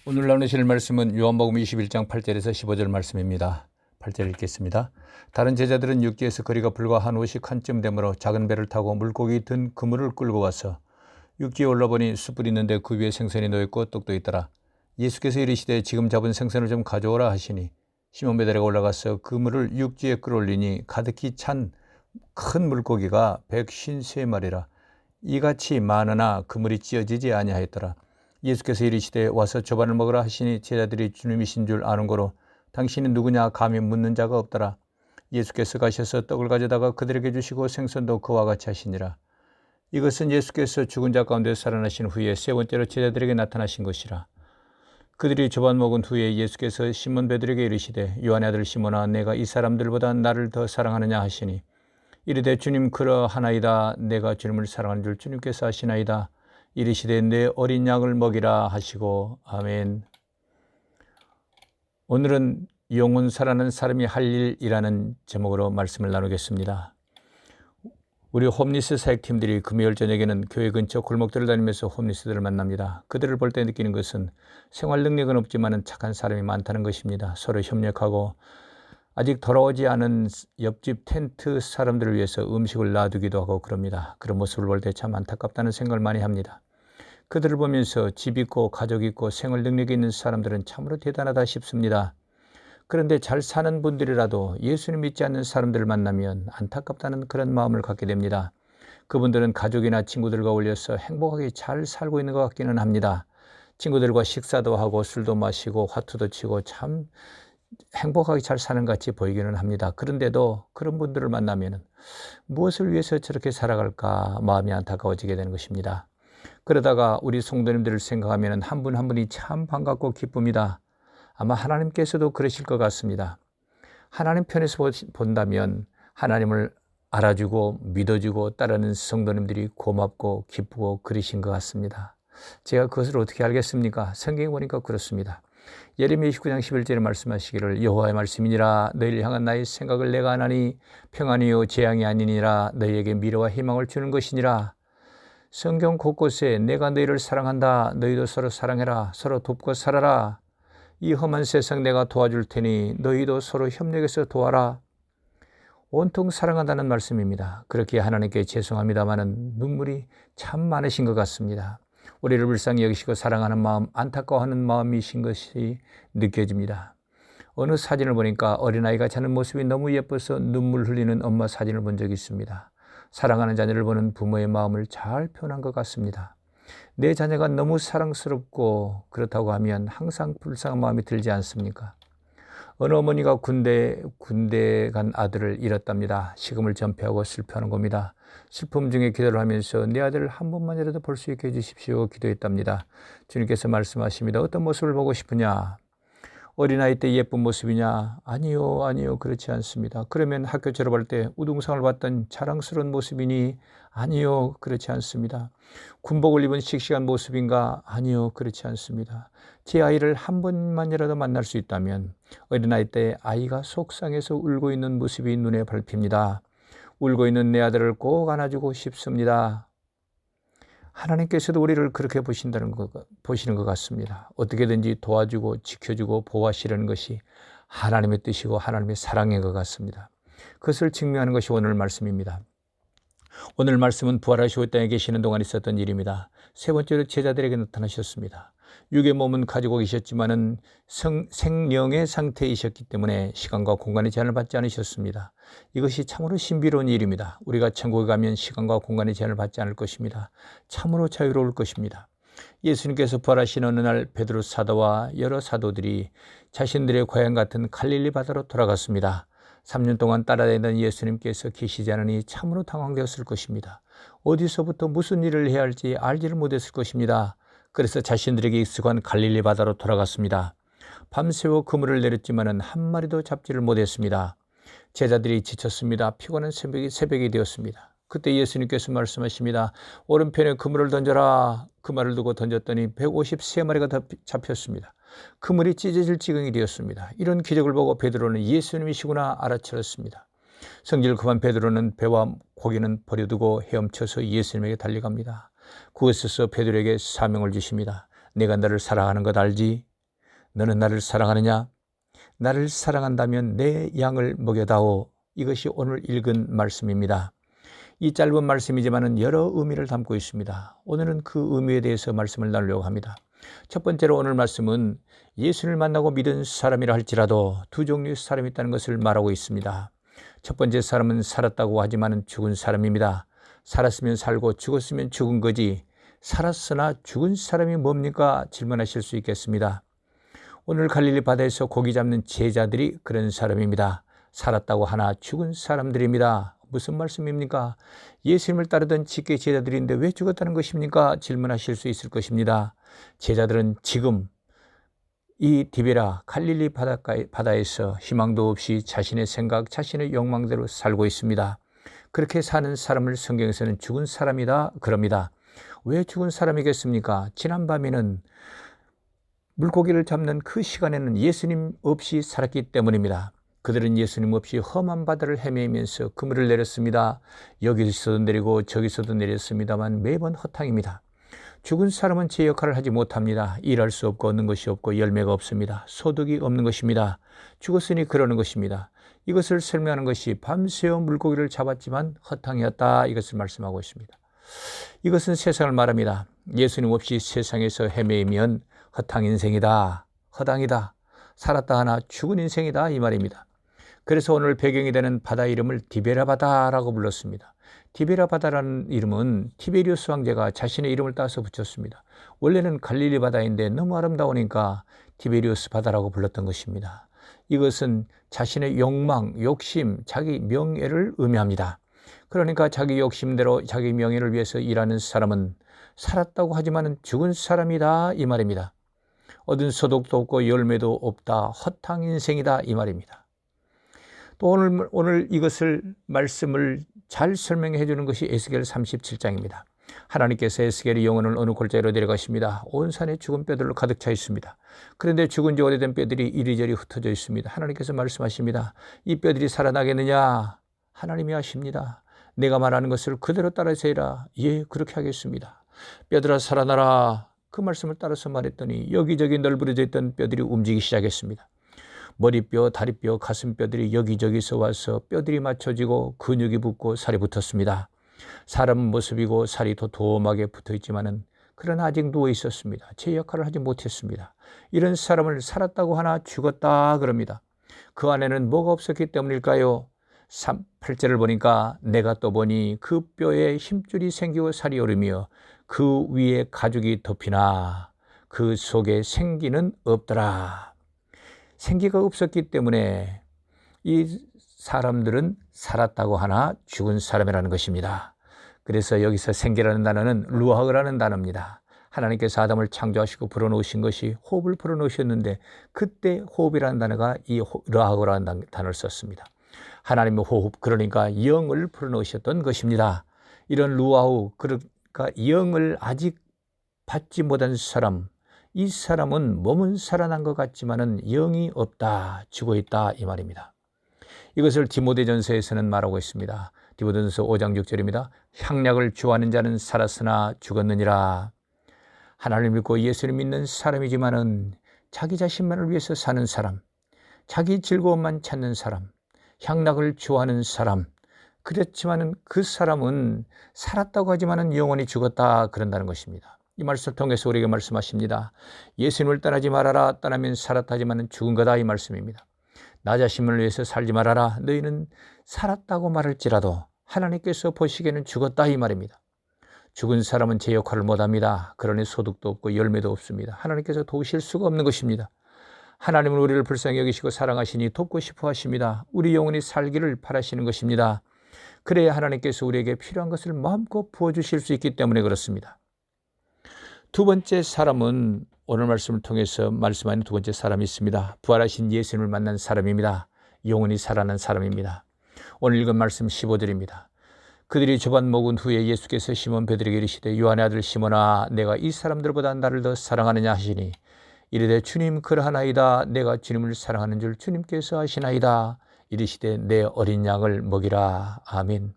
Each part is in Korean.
오늘 나누실 말씀은 요한복음 21장 8절에서 15절 말씀입니다. 8절 읽겠습니다. 다른 제자들은 육지에서 거리가 불과 한 50칸쯤 되므로 작은 배를 타고 물고기 든 그물을 끌고 와서 육지에 올라보니 숯불이 있는데 그 위에 생선이 놓였고 떡도 있더라. 예수께서 이르시되 지금 잡은 생선을 좀 가져오라 하시니 시몬 베드로가 올라가서 그물을 육지에 끌어올리니 가득히 찬 큰 물고기가 153마리라. 이같이 많으나 그물이 찢어지지 아니하였더라. 예수께서 이르시되 와서 조반을 먹으라 하시니 제자들이 주님이신 줄 아는 고로 당신이 누구냐 감히 묻는 자가 없더라. 예수께서 가셔서 떡을 가져다가 그들에게 주시고 생선도 그와 같이 하시니라. 이것은 예수께서 죽은 자 가운데 살아나신 후에 세 번째로 제자들에게 나타나신 것이라. 그들이 조반 먹은 후에 예수께서 시몬 베드로에게 이르시되 요한의 아들 시몬아 내가 이 사람들보다 나를 더 사랑하느냐 하시니 이르되 주님 그러하나이다. 내가 주님을 사랑하는 줄 주님께서 아시나이다. 이르시되 내 어린 양을 먹이라 하시고 아멘. 오늘은 영혼 살아는 사람이 할 일이라는 제목으로 말씀을 나누겠습니다. 우리 홈리스 사역팀들이 금요일 저녁에는 교회 근처 골목들을 다니면서 홈리스들을 만납니다. 그들을 볼 때 느끼는 것은 생활 능력은 없지만 착한 사람이 많다는 것입니다. 서로 협력하고 아직 돌아오지 않은 옆집 텐트 사람들을 위해서 음식을 놔두기도 하고 그럽니다. 그런 모습을 볼 때 참 안타깝다는 생각을 많이 합니다. 그들을 보면서 집 있고 가족 있고 생활 능력이 있는 사람들은 참으로 대단하다 싶습니다. 그런데 잘 사는 분들이라도 예수님 믿지 않는 사람들을 만나면 안타깝다는 그런 마음을 갖게 됩니다. 그분들은 가족이나 친구들과 어울려서 행복하게 잘 살고 있는 것 같기는 합니다. 친구들과 식사도 하고 술도 마시고 화투도 치고 참 행복하게 잘 사는 것 같이 보이기는 합니다. 그런데도 그런 분들을 만나면 무엇을 위해서 저렇게 살아갈까 마음이 안타까워지게 되는 것입니다. 그러다가 우리 성도님들을 생각하면 한 분 한 분이 참 반갑고 기쁩니다. 아마 하나님께서도 그러실 것 같습니다. 하나님 편에서 본다면 하나님을 알아주고 믿어주고 따르는 성도님들이 고맙고 기쁘고 그러신 것 같습니다. 제가 그것을 어떻게 알겠습니까? 성경에 보니까 그렇습니다. 예레미야 29장 11절에 말씀하시기를 여호와의 말씀이니라 너희를 향한 나의 생각을 내가 아나니 평안이요 재앙이 아니니라 너희에게 미래와 희망을 주는 것이니라. 성경 곳곳에 내가 너희를 사랑한다. 너희도 서로 사랑해라. 서로 돕고 살아라. 이 험한 세상 내가 도와줄 테니 너희도 서로 협력해서 도와라. 온통 사랑한다는 말씀입니다. 그렇게 하나님께 죄송합니다마는 눈물이 참 많으신 것 같습니다. 우리를 불쌍히 여기시고 사랑하는 마음, 안타까워하는 마음이신 것이 느껴집니다. 어느 사진을 보니까 어린아이가 자는 모습이 너무 예뻐서 눈물 흘리는 엄마 사진을 본 적이 있습니다. 사랑하는 자녀를 보는 부모의 마음을 잘 표현한 것 같습니다. 내 자녀가 너무 사랑스럽고 그렇다고 하면 항상 불쌍한 마음이 들지 않습니까? 어느 어머니가 군대 간 아들을 잃었답니다. 식음을 전폐하고 슬퍼하는 겁니다. 슬픔 중에 기도를 하면서 내 아들을 한 번만이라도 볼 수 있게 해주십시오 기도했답니다. 주님께서 말씀하십니다. 어떤 모습을 보고 싶으냐? 어린아이 때 예쁜 모습이냐? 아니요 그렇지 않습니다. 그러면 학교 졸업할 때 우등상을 받던 자랑스러운 모습이니? 아니요 그렇지 않습니다. 군복을 입은 씩씩한 모습인가? 아니요 그렇지 않습니다. 제 아이를 한 번만이라도 만날 수 있다면 어린아이 때 아이가 속상해서 울고 있는 모습이 눈에 밟힙니다. 울고 있는 내 아들을 꼭 안아주고 싶습니다. 하나님께서도 우리를 그렇게 보시는 것 같습니다. 어떻게든지 도와주고 지켜주고 보호하시려는 것이 하나님의 뜻이고 하나님의 사랑인 것 같습니다. 그것을 증명하는 것이 오늘 말씀입니다. 오늘 말씀은 부활하시고 땅에 계시는 동안 있었던 일입니다. 세 번째로 제자들에게 나타나셨습니다. 육의 몸은 가지고 계셨지만은 생령의 상태이셨기 때문에 시간과 공간의 제한을 받지 않으셨습니다. 이것이 참으로 신비로운 일입니다. 우리가 천국에 가면 시간과 공간의 제한을 받지 않을 것입니다. 참으로 자유로울 것입니다. 예수님께서 부활하신 어느 날 베드로 사도와 여러 사도들이 자신들의 고향 같은 갈릴리 바다로 돌아갔습니다. 3년 동안 따라다니던 예수님께서 계시지 않으니 참으로 당황되었을 것입니다. 어디서부터 무슨 일을 해야 할지 알지를 못했을 것입니다. 그래서 자신들에게 익숙한 갈릴리 바다로 돌아갔습니다. 밤새워 그물을 내렸지만 한 마리도 잡지를 못했습니다. 제자들이 지쳤습니다. 피곤한 새벽이 되었습니다. 그때 예수님께서 말씀하십니다. 오른편에 그물을 던져라. 그 말을 두고 던졌더니 153마리가 더 잡혔습니다. 그물이 찢어질 지경이 되었습니다. 이런 기적을 보고 베드로는 예수님이시구나 알아차렸습니다. 성질 급한 베드로는 배와 고기는 버려두고 헤엄쳐서 예수님에게 달려갑니다. 그곳에서 베드로에게 사명을 주십니다. 내가 너를 사랑하는 것 알지? 너는 나를 사랑하느냐? 나를 사랑한다면 내 양을 먹여다오. 이것이 오늘 읽은 말씀입니다. 이 짧은 말씀이지만 여러 의미를 담고 있습니다. 오늘은 그 의미에 대해서 말씀을 나누려고 합니다. 첫 번째로 오늘 말씀은 예수를 만나고 믿은 사람이라 할지라도 두 종류의 사람이 있다는 것을 말하고 있습니다. 첫 번째 사람은 살았다고 하지만 죽은 사람입니다. 살았으면 살고 죽었으면 죽은 거지 살았으나 죽은 사람이 뭡니까? 질문하실 수 있겠습니다. 오늘 갈릴리 바다에서 고기 잡는 제자들이 그런 사람입니다. 살았다고 하나 죽은 사람들입니다. 무슨 말씀입니까? 예수님을 따르던 직계 제자들인데 왜 죽었다는 것입니까? 질문하실 수 있을 것입니다. 제자들은 지금 이 디베라 갈릴리 바다에서 희망도 없이 자신의 생각, 자신의 욕망대로 살고 있습니다. 그렇게 사는 사람을 성경에서는 죽은 사람이다 그럽니다. 왜 죽은 사람이겠습니까? 지난밤에는 물고기를 잡는 그 시간에는 예수님 없이 살았기 때문입니다. 그들은 예수님 없이 험한 바다를 헤매면서 그물을 내렸습니다. 여기서도 내리고 저기서도 내렸습니다만 매번 허탕입니다. 죽은 사람은 제 역할을 하지 못합니다. 일할 수 없고 얻는 것이 없고 열매가 없습니다. 소득이 없는 것입니다. 죽었으니 그러는 것입니다. 이것을 설명하는 것이 밤새워 물고기를 잡았지만 허탕이었다. 이것을 말씀하고 있습니다. 이것은 세상을 말합니다. 예수님 없이 세상에서 헤매면 허탕 인생이다. 허당이다. 살았다 하나 죽은 인생이다. 이 말입니다. 그래서 오늘 배경이 되는 바다 이름을 디베라 바다라고 불렀습니다. 디베라 바다라는 이름은 티베리우스 황제가 자신의 이름을 따서 붙였습니다. 원래는 갈릴리 바다인데 너무 아름다우니까 티베리우스 바다라고 불렀던 것입니다. 이것은 자신의 욕망, 욕심, 자기 명예를 의미합니다. 그러니까 자기 욕심대로 자기 명예를 위해서 일하는 사람은 살았다고 하지만 죽은 사람이다 이 말입니다. 얻은 소득도 없고 열매도 없다. 허탕 인생이다 이 말입니다. 또 오늘 이것을 말씀을 잘 설명해 주는 것이 에스겔 37장입니다. 하나님께서 에스겔의 영혼을 어느 골짜기로 데려가십니다. 온 산에 죽은 뼈들로 가득 차 있습니다. 그런데 죽은 지 오래된 뼈들이 이리저리 흩어져 있습니다. 하나님께서 말씀하십니다. 이 뼈들이 살아나겠느냐? 하나님이 하십니다. 내가 말하는 것을 그대로 따라서 해라. 예, 그렇게 하겠습니다. 뼈들아 살아나라. 그 말씀을 따라서 말했더니 여기저기 널브러져 있던 뼈들이 움직이기 시작했습니다. 머리뼈, 다리뼈, 가슴뼈들이 여기저기서 와서 뼈들이 맞춰지고 근육이 붙고 살이 붙었습니다. 사람 모습이고 살이 도톰하게 붙어있지만은 그러나 아직 누워 있었습니다. 제 역할을 하지 못했습니다. 이런 사람을 살았다고 하나 죽었다 그럽니다. 그 안에는 뭐가 없었기 때문일까요? 8절을 보니까 내가 또 보니 그 뼈에 힘줄이 생기고 살이 오르며 그 위에 가죽이 덮이나 그 속에 생기는 없더라. 생기가 없었기 때문에 이 사람들은 살았다고 하나 죽은 사람이라는 것입니다. 그래서 여기서 생기라는 단어는 루아흐라는 단어입니다. 하나님께서 아담을 창조하시고 불어넣으신 것이 호흡을 불어넣으셨는데 그때 호흡이라는 단어가 이 루아흐라는 단어를 썼습니다. 하나님의 호흡, 그러니까 영을 불어넣으셨던 것입니다. 이런 루아흐, 그러니까 영을 아직 받지 못한 사람, 이 사람은 몸은 살아난 것 같지만은 영이 없다, 죽어 있다 이 말입니다. 이것을 디모데전서에서는 말하고 있습니다. 디모데전서 5장 6절입니다. 향락을 좋아하는 자는 살았으나 죽었느니라. 하나님을 믿고 예수를 믿는 사람이지만은 자기 자신만을 위해서 사는 사람, 자기 즐거움만 찾는 사람, 향락을 좋아하는 사람, 그렇지만은 그 사람은 살았다고 하지만은 영원히 죽었다 그런다는 것입니다. 이 말씀을 통해서 우리에게 말씀하십니다. 예수님을 떠나지 말아라. 떠나면 살았다 하지만은 죽은 거다 이 말씀입니다. 나 자신을 위해서 살지 말아라. 너희는 살았다고 말할지라도 하나님께서 보시기에는 죽었다 이 말입니다. 죽은 사람은 제 역할을 못합니다. 그러니 소득도 없고 열매도 없습니다. 하나님께서 도우실 수가 없는 것입니다. 하나님은 우리를 불쌍히 여기시고 사랑하시니 돕고 싶어 하십니다. 우리 영혼이 살기를 바라시는 것입니다. 그래야 하나님께서 우리에게 필요한 것을 마음껏 부어주실 수 있기 때문에 그렇습니다. 두 번째 사람은 오늘 말씀을 통해서 말씀하는 두 번째 사람이 있습니다. 부활하신 예수님을 만난 사람입니다. 영원히 살아난 사람입니다. 오늘 읽은 말씀 15절입니다. 그들이 조반 먹은 후에 예수께서 시몬 베드로에게 이르시되 요한의 아들 시몬아 내가 이 사람들보다 나를 더 사랑하느냐 하시니 이르되 주님 그러하나이다. 내가 주님을 사랑하는 줄 주님께서 아시나이다. 이르시되 내 어린 양을 먹이라. 아멘.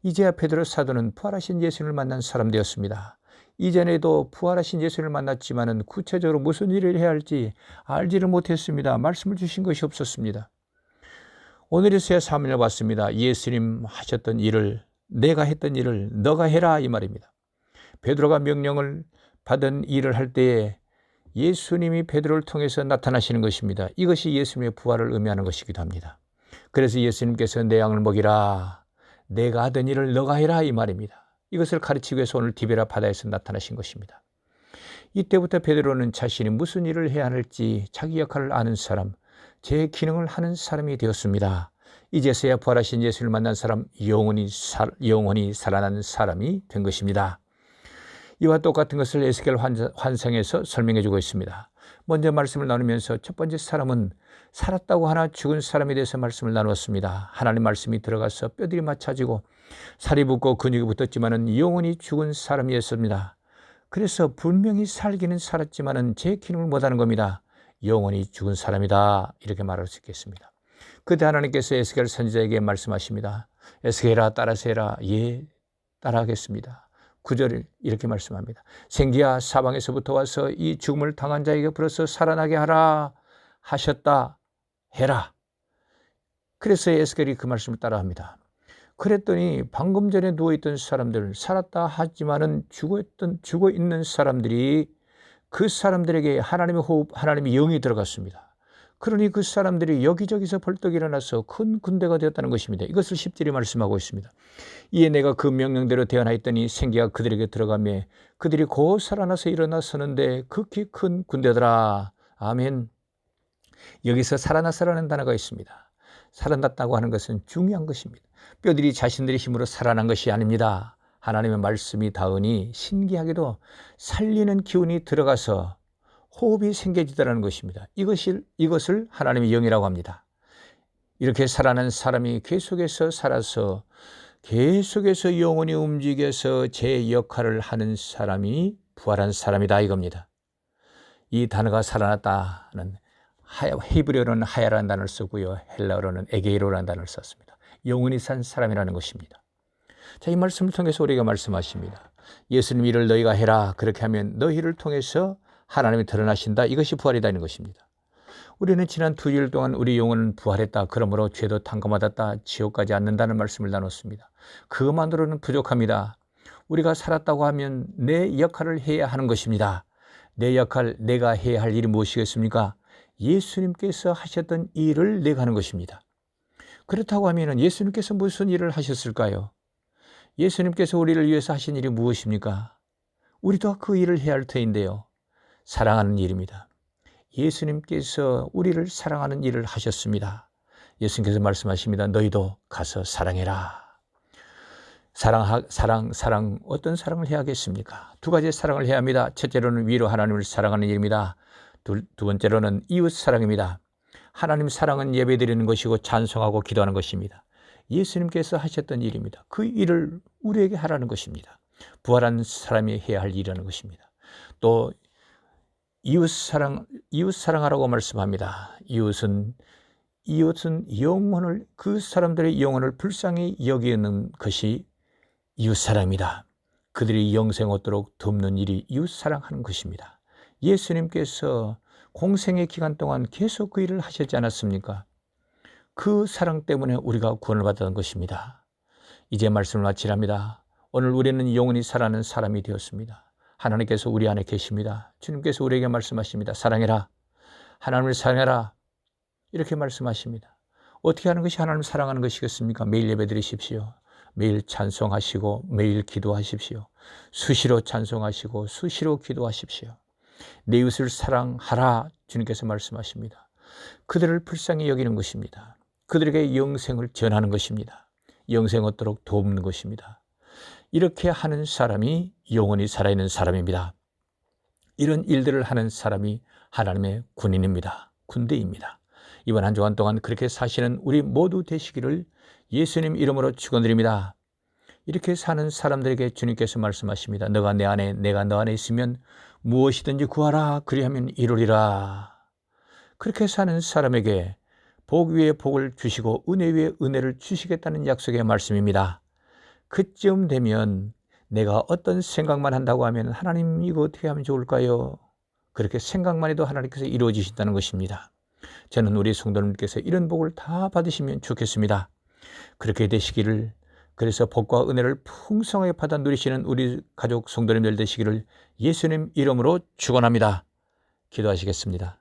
이제야 베드로 사도는 부활하신 예수님을 만난 사람 되었습니다. 이전에도 부활하신 예수를 만났지만은 구체적으로 무슨 일을 해야 할지 알지를 못했습니다. 말씀을 주신 것이 없었습니다. 오늘에서야 사명을 받습니다. 예수님 하셨던 일을, 내가 했던 일을 너가 해라, 이 말입니다. 베드로가 명령을 받은 일을 할 때에 예수님이 베드로를 통해서 나타나시는 것입니다. 이것이 예수님의 부활을 의미하는 것이기도 합니다. 그래서 예수님께서 내 양을 먹이라, 내가 하던 일을 너가 해라, 이 말입니다. 이것을 가르치기 위해서 오늘 디베라 바다에서 나타나신 것입니다. 이때부터 베드로는 자신이 무슨 일을 해야 할지 자기 역할을 아는 사람, 제 기능을 하는 사람이 되었습니다. 이제서야 부활하신 예수를 만난 사람, 영원히 살아난 사람이 된 것입니다. 이와 똑같은 것을 에스겔 환상에서 설명해 주고 있습니다. 먼저 말씀을 나누면서 첫 번째 사람은 살았다고 하나 죽은 사람에 대해서 말씀을 나누었습니다. 하나님 말씀이 들어가서 뼈들이 맞춰지고 살이 붙고 근육이 붙었지만은 영원히 죽은 사람이었습니다. 그래서 분명히 살기는 살았지만은 제 기능을 못하는 겁니다. 영원히 죽은 사람이다, 이렇게 말할 수 있겠습니다. 그때 하나님께서 에스겔 선지자에게 말씀하십니다. 에스겔아, 따라서 해라. 예, 따라하겠습니다. 9절 이렇게 말씀합니다. 생기야, 사방에서부터 와서 이 죽음을 당한 자에게 불어서 살아나게 하라 하셨다, 해라. 그래서 에스겔이 그 말씀을 따라합니다. 그랬더니 방금 전에 누워있던 사람들, 살았다 하지만은 죽어 있는 사람들이, 그 사람들에게 하나님의 호흡, 하나님의 영이 들어갔습니다. 그러니 그 사람들이 여기저기서 벌떡 일어나서 큰 군대가 되었다는 것입니다. 이것을 10절이 말씀하고 있습니다. 이에 내가 그 명령대로 대언하였더니 생기가 그들에게 들어가며 그들이 곧 살아나서 일어나서는데 극히 큰 군대더라. 아멘. 여기서 살아났다는 단어가 있습니다. 살아났다고 하는 것은 중요한 것입니다. 뼈들이 자신들의 힘으로 살아난 것이 아닙니다. 하나님의 말씀이 닿으니 신기하게도 살리는 기운이 들어가서 호흡이 생겨지더라는 것입니다. 이것을 하나님의 영이라고 합니다. 이렇게 살아난 사람이 계속해서 살아서 계속해서 영혼이 움직여서 제 역할을 하는 사람이 부활한 사람이다, 이겁니다. 이 단어가 살아났다는, 히브리어로는 하야라는 단어를 쓰고요, 헬라어로는 에게이로라는 단어를 썼습니다. 영혼이 산 사람이라는 것입니다. 자, 이 말씀을 통해서 우리가 말씀하십니다. 예수님 일을 너희가 해라. 그렇게 하면 너희를 통해서 하나님이 드러나신다. 이것이 부활이라는 것입니다. 우리는 지난 2일 동안 우리 영혼은 부활했다. 그러므로 죄도 탕감받았다. 지옥 가지 않는다는 말씀을 나눴습니다. 그것만으로는 부족합니다. 우리가 살았다고 하면 내 역할을 해야 하는 것입니다. 내 역할, 내가 해야 할 일이 무엇이겠습니까? 예수님께서 하셨던 일을 내가 하는 것입니다. 그렇다고 하면 예수님께서 무슨 일을 하셨을까요? 예수님께서 우리를 위해서 하신 일이 무엇입니까? 우리도 그 일을 해야 할 터인데요. 사랑하는 일입니다. 예수님께서 우리를 사랑하는 일을 하셨습니다. 예수님께서 말씀하십니다. 너희도 가서 사랑해라. 사랑, 어떤 사랑을 해야겠습니까? 2가지의 사랑을 해야 합니다. 첫째로는 위로 하나님을 사랑하는 일입니다. 두 번째로는 이웃 사랑입니다. 하나님 사랑은 예배드리는 것이고 찬송하고 기도하는 것입니다. 예수님께서 하셨던 일입니다. 그 일을 우리에게 하라는 것입니다. 부활한 사람이 해야 할 일이라는 것입니다. 또 이웃 사랑하라고 말씀합니다. 이웃은 영혼을, 그 사람들의 영혼을 불쌍히 여기는 것이 이웃 사랑입니다. 그들이 영생 얻도록 돕는 일이 이웃 사랑하는 것입니다. 예수님께서 공생의 기간 동안 계속 그 일을 하셨지 않았습니까? 그 사랑 때문에 우리가 구원을 받았던 것입니다. 이제 말씀을 마치랍니다. 오늘 우리는 영원히 살아가는 사람이 되었습니다. 하나님께서 우리 안에 계십니다. 주님께서 우리에게 말씀하십니다. 사랑해라. 하나님을 사랑해라. 이렇게 말씀하십니다. 어떻게 하는 것이 하나님을 사랑하는 것이겠습니까? 매일 예배드리십시오. 매일 찬송하시고 매일 기도하십시오. 수시로 찬송하시고 수시로 기도하십시오. 내 이웃을 사랑하라. 주님께서 말씀하십니다. 그들을 불쌍히 여기는 것입니다. 그들에게 영생을 전하는 것입니다. 영생 얻도록 돕는 것입니다. 이렇게 하는 사람이 영원히 살아있는 사람입니다. 이런 일들을 하는 사람이 하나님의 군인입니다. 군대입니다. 이번 한 주간 동안 그렇게 사시는 우리 모두 되시기를 예수님 이름으로 축원드립니다. 이렇게 사는 사람들에게 주님께서 말씀하십니다. 너가 내 안에, 내가 너 안에 있으면 무엇이든지 구하라. 그리하면 이루리라. 그렇게 사는 사람에게 복 위에 복을 주시고 은혜 위에 은혜를 주시겠다는 약속의 말씀입니다. 그쯤 되면 내가 어떤 생각만 한다고 하면 하나님 이거 어떻게 하면 좋을까요? 그렇게 생각만 해도 하나님께서 이루어지신다는 것입니다. 저는 우리 성도님께서 이런 복을 다 받으시면 좋겠습니다. 그렇게 되시기를, 그래서 복과 은혜를 풍성하게 받아 누리시는 우리 가족 성도님들 되시기를 예수님 이름으로 축원합니다. 기도하시겠습니다.